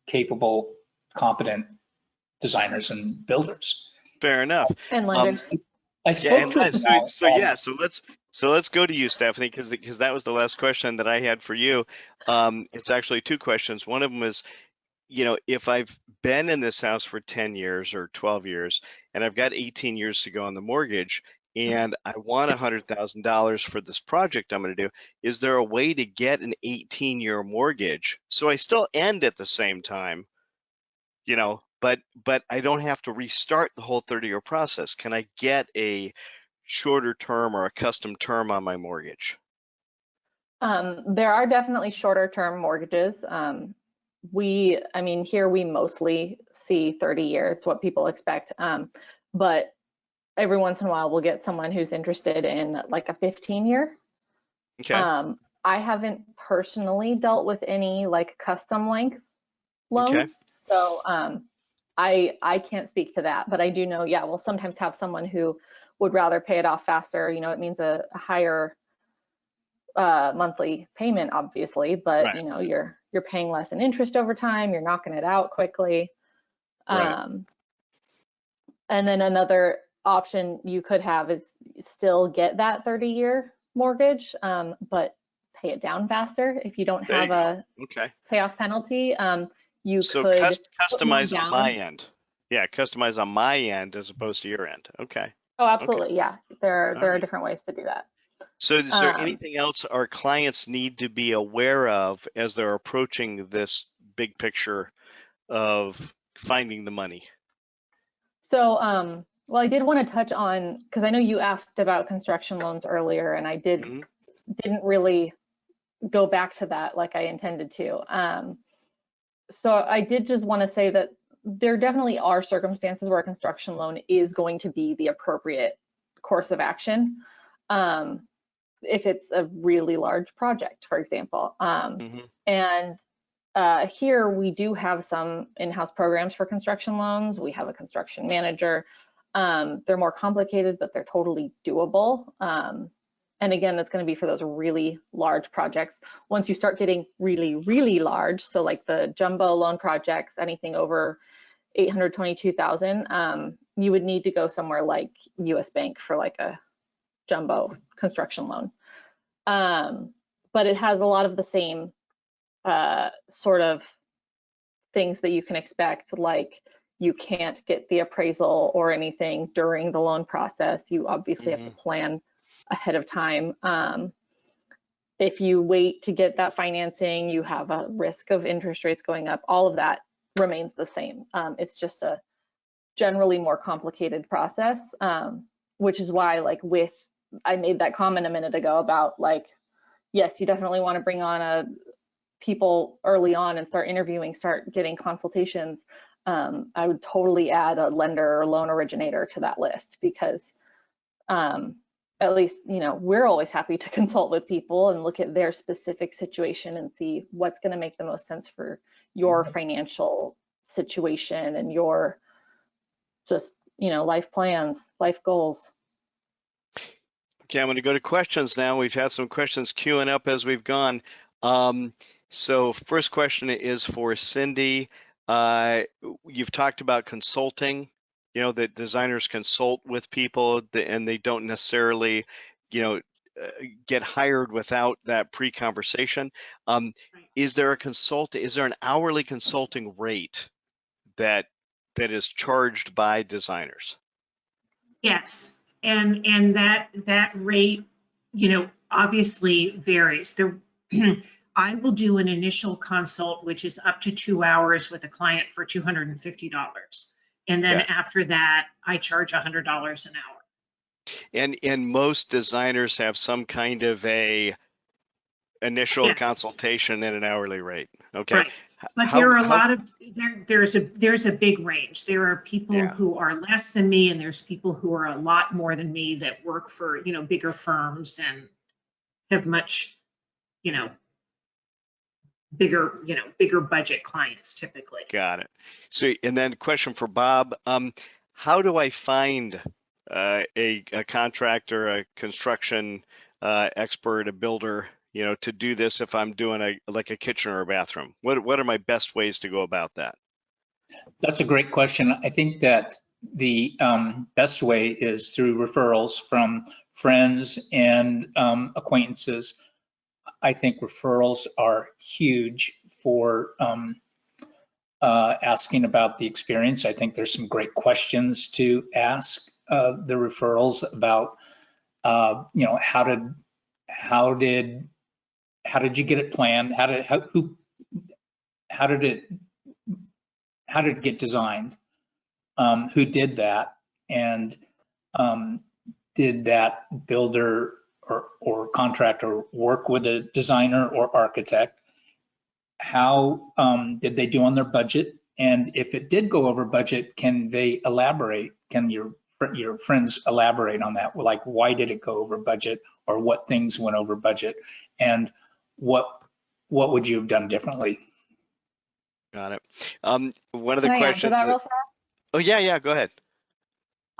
capable, competent designers and builders. Fair enough. And lenders. I Yeah, spoke to a so let's go to you, Stephanie, because that was the last question that I had for you. It's actually two questions. One of them is, if I've been in this house for 10 years or 12 years, and I've got 18 years to go on the mortgage, and I want $100,000 for this project I'm going to do, is there a way to get an 18-year mortgage so I still end at the same time, but I don't have to restart the whole 30-year process? Can I get a shorter term or a custom term on my mortgage? There are definitely shorter term mortgages. I mean, here we mostly see 30 years, what people expect. But every once in a while we'll get someone who's interested in like a 15-year. Okay. I haven't personally dealt with any like custom length loans, Okay. so I can't speak to that, but I do know, yeah, we'll sometimes have someone who would rather pay it off faster. It means a higher monthly payment, obviously, but Right. you're paying less in interest over time. You're knocking it out quickly. Right. And then another option you could have is still get that 30-year mortgage, but pay it down faster if you don't There you have go. Okay. payoff penalty. You So could put more customize on down. my end. Yeah, customize on my end as opposed to your end. Okay. Oh, Okay. absolutely. Yeah, there All are right. different ways to do that. So is there Um, anything else our clients need to be aware of as they're approaching this big picture of finding the money? So, well, I did want to touch on, because I know you asked about construction loans earlier, and I Mhm. didn't really go back to that like I intended to. So I did just want to say that there definitely are circumstances where a construction loan is going to be the appropriate course of action. If it's a really large project, for example. Mhm. And here we do have some in-house programs for construction loans. We have a construction manager. They're more complicated, but they're totally doable. And again, that's going to be for those really large projects. Once you start getting really, really large, so like the jumbo loan projects, anything over 822,000, you would need to go somewhere like US Bank for like a jumbo construction loan. But it has a lot of the same sort of things that you can expect, like you can't get the appraisal or anything during the loan process. You obviously have to plan ahead of time. If you wait to get that financing, you have a risk of interest rates going up. All of that remains the same. It's just a generally more complicated process, which is why I made that comment a minute ago about yes, you definitely want to bring on people early on and start interviewing, start getting consultations. I would totally add a lender or loan originator to that list, because at least, we're always happy to consult with people and look at their specific situation and see what's going to make the most sense for your financial situation and your just, life plans, life goals. Okay, I'm going to go to questions now. We've had some questions queuing up as we've gone. So first question is for Cindy. You've talked about consulting, that designers consult with people and they don't necessarily, get hired without that pre-conversation. Is there an hourly consulting rate that is charged by designers? Yes, and that rate, obviously varies. I will do an initial consult, which is up to 2 hours with a client for $250. And then after that, I charge $100 an hour. And most designers have some kind of a initial consultation and an hourly rate. Okay. Right. But there are a lot of, there's a big range. There are people who are less than me, and there's people who are a lot more than me that work for, bigger firms and have much, bigger budget clients typically. Got it. So, and then question for Bob, how do I find a contractor, a construction expert, a builder, to do this if I'm doing a kitchen or a bathroom? What are my best ways to go about that? That's a great question. I think that the best way is through referrals from friends and acquaintances. I think referrals are huge for asking about the experience. I think there's some great questions to ask the referrals about, you know, how did you get it planned? How did it get designed? Who did that? And did that builder or contractor work with a designer or architect? How did they do on their budget? And if it did go over budget, can they elaborate? Can your friends elaborate on that? Like, why did it go over budget, or what things went over budget, and what would you have done differently? Got it. One of the Can I answer questions that real fast? Oh, yeah, go ahead.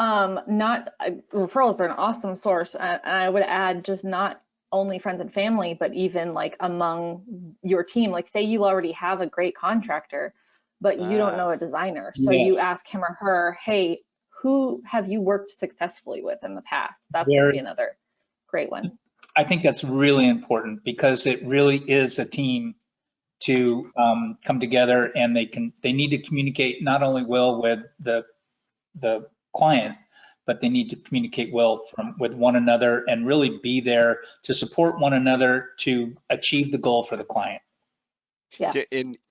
Referrals are an awesome source, and I would add just not only friends and family, but even like among your team. Like, say you already have a great contractor, but you don't know a designer, so you Yes. ask him or her, hey, who have you worked successfully with in the past? That's going to be another great one. I think that's really important, because it really is a team to come together, and they need to communicate not only well with the client, but they need to communicate well with one another and really be there to support one another to achieve the goal for the client. Yeah.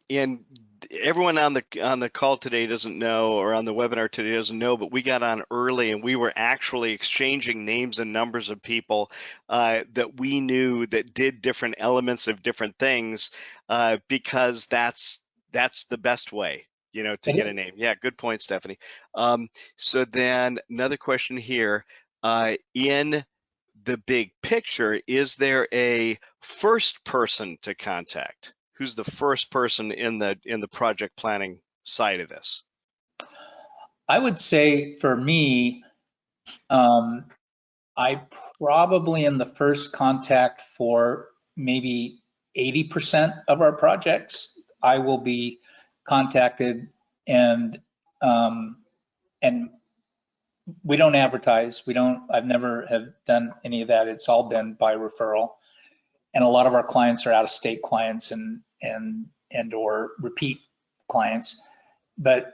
And everyone on the call today doesn't know, or on the webinar today doesn't know, but we got on early and we were actually exchanging names and numbers of people that we knew that did different elements of different things, because that's the best way, you know, to get a name. Yeah, good point, Stephanie. So then another question here, in the big picture, is there a first person to contact? Who's the first person in the project planning side of this? I would say for me, I probably am the first contact for maybe 80% of our projects. I will be contacted, and we don't advertise. I've never have done any of that. It's all been by referral. And a lot of our clients are out-of-state clients and or repeat clients. But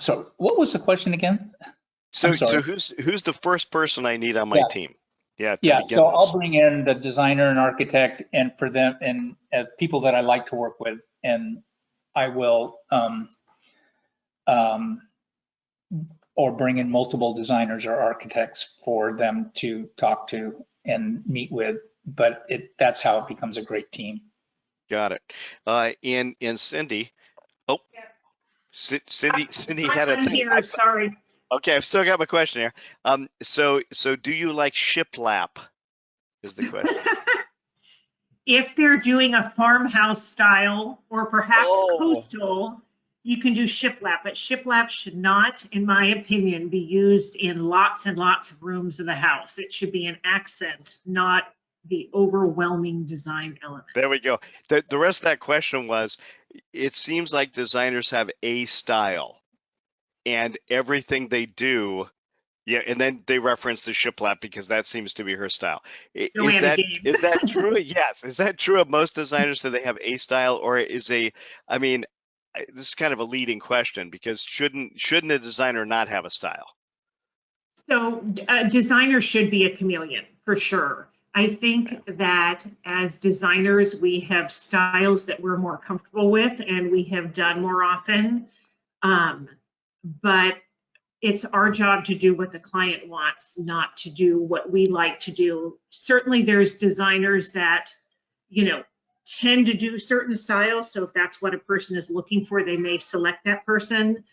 so what was the question again? So who's the first person I need on my team? Yeah, so I'll bring in the designer and architect, and for them, and people that I like to work with, and I will or bring in multiple designers or architects for them to talk to and meet with. But that's how it becomes a great team. Got it. And Cindy, Cindy had a thing. Here, sorry. Okay, I've still got my question here. So do you like shiplap? Is the question. If they're doing a farmhouse style or perhaps coastal, you can do shiplap, but shiplap should not, in my opinion, be used in lots and lots of rooms of the house. It should be an accent, not the overwhelming design element. There we go. The rest of that question was, it seems like designers have a style, and everything they do, yeah, and then they reference the shiplap because that seems to be her style. Is that true? Yes. Is that true of most designers, that they have a style, or this is kind of a leading question, because shouldn't a designer not have a style? So a designer should be a chameleon, for sure. I think that as designers, we have styles that we're more comfortable with and we have done more often. But it's our job to do what the client wants, not to do what we like to do. Certainly there's designers that, tend to do certain styles. So if that's what a person is looking for, they may select that person.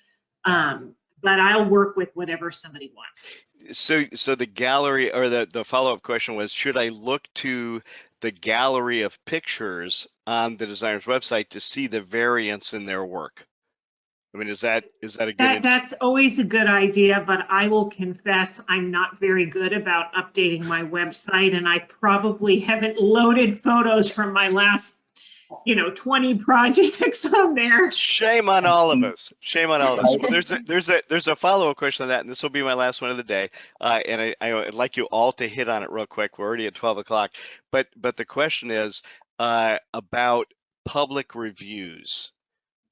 But I'll work with whatever somebody wants. So the gallery, or the follow-up question was, should I look to the gallery of pictures on the designer's website to see the variance in their work? I mean, is that a good? That's always a good idea, but I will confess I'm not very good about updating my website, and I probably haven't loaded photos from my last 20 projects on there. Shame on all of us. Shame on all of us. Well, there's a follow-up question on that, and this will be my last one of the day. And I'd like you all to hit on it real quick. We're already at 12 o'clock. But the question is about public reviews,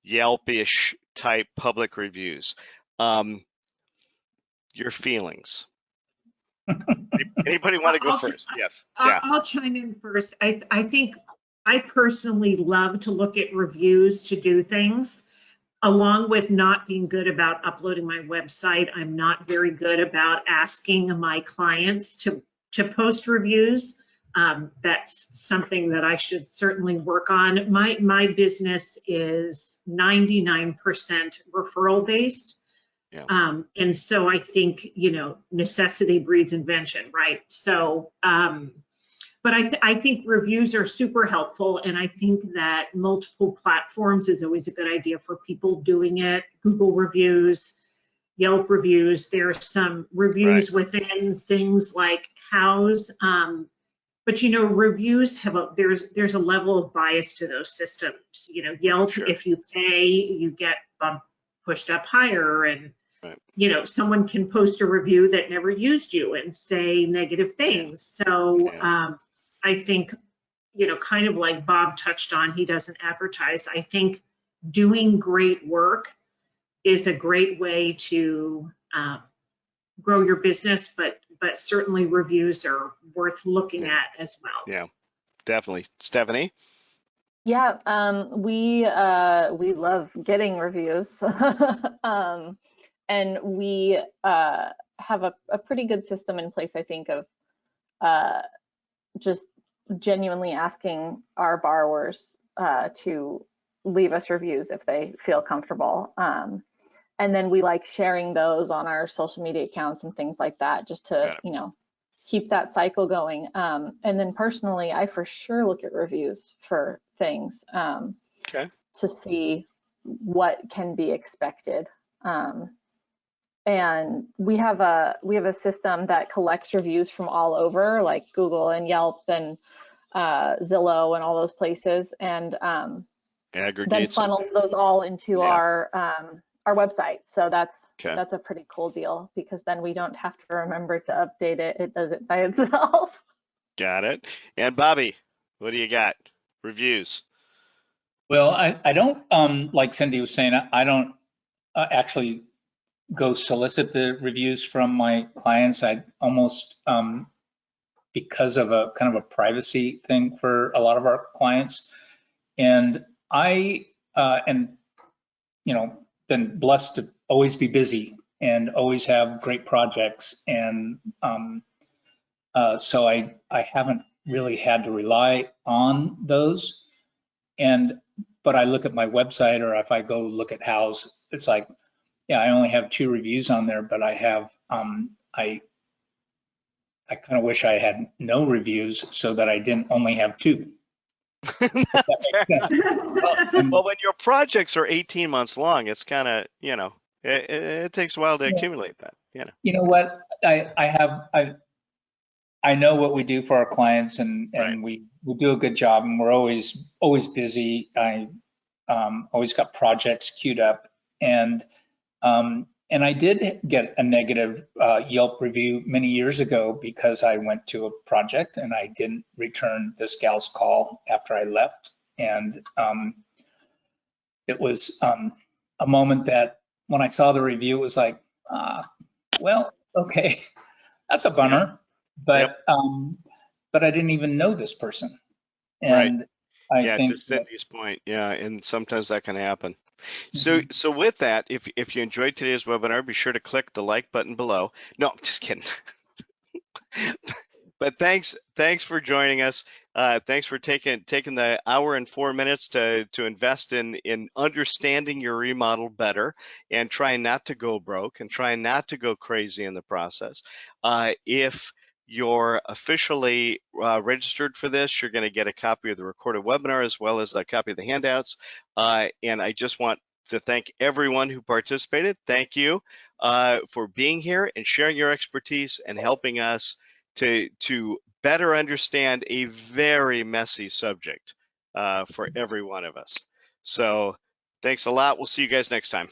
Yelp-ish type public reviews. Your feelings. Anybody want to go first? Yes. Yeah. I'll chime in first. I think I personally love to look at reviews to do things. Along with not being good about uploading my website, I'm not very good about asking my clients to post reviews. That's something that I should certainly work on. My business is 99% referral based. Yeah. And so I think, necessity breeds invention, right? So, but I think reviews are super helpful. And I think that multiple platforms is always a good idea for people doing it. Google reviews, Yelp reviews, there are some reviews within things like House. But reviews there's a level of bias to those systems. Yelp, Sure. If you pay, you get pushed up higher, and someone can post a review that never used you and say negative things. So I think, kind of like Bob touched on, he doesn't advertise. I think doing great work is a great way to grow your business, but certainly reviews are worth looking at as well. Yeah, definitely. Stephanie? Yeah, we love getting reviews. And we have a pretty good system in place, I think, of just genuinely asking our borrowers to leave us reviews if they feel comfortable. And then we like sharing those on our social media accounts and things like that, just to, keep that cycle going. And then personally, I for sure look at reviews for things to see what can be expected. And we have a system that collects reviews from all over, like Google and Yelp and Zillow and all those places, and then funnels those all into our website. So that's a pretty cool deal, because then we don't have to remember to update it. It does it by itself. Got it. And Bobby, what do you got? Reviews. Well, I don't, like Cindy was saying, I don't actually go solicit the reviews from my clients. I almost, because of a kind of a privacy thing for a lot of our clients. And I, been blessed to always be busy and always have great projects. And so I haven't really had to rely on those. But I look at my website, or if I go look at House, it's like, yeah, I only have 2 reviews on there, but I have, I kind of wish I had no reviews so that I didn't only have 2. Well, when your projects are 18 months long, it's kind of, it takes a while to accumulate that. You know what? I know what we do for our clients, and we do a good job, and we're always busy. I always got projects queued up, and I did get a negative Yelp review many years ago because I went to a project and I didn't return this gal's call after I left. And it was a moment that when I saw the review, it was like, well, okay, that's a bummer. But but I didn't even know this person. And I think to Cindy's point, and sometimes that can happen. So with that, if you enjoyed today's webinar, be sure to click the like button below. No, I'm just kidding. But thanks for joining us. Thanks for taking the hour and 4 minutes to invest in understanding your remodel better and trying not to go broke and trying not to go crazy in the process. If you're officially registered for this, you're going to get a copy of the recorded webinar as well as a copy of the handouts. And I just want to thank everyone who participated. Thank you for being here and sharing your expertise and helping us to better understand a very messy subject. for every one of us. So thanks a lot. We'll see you guys next time.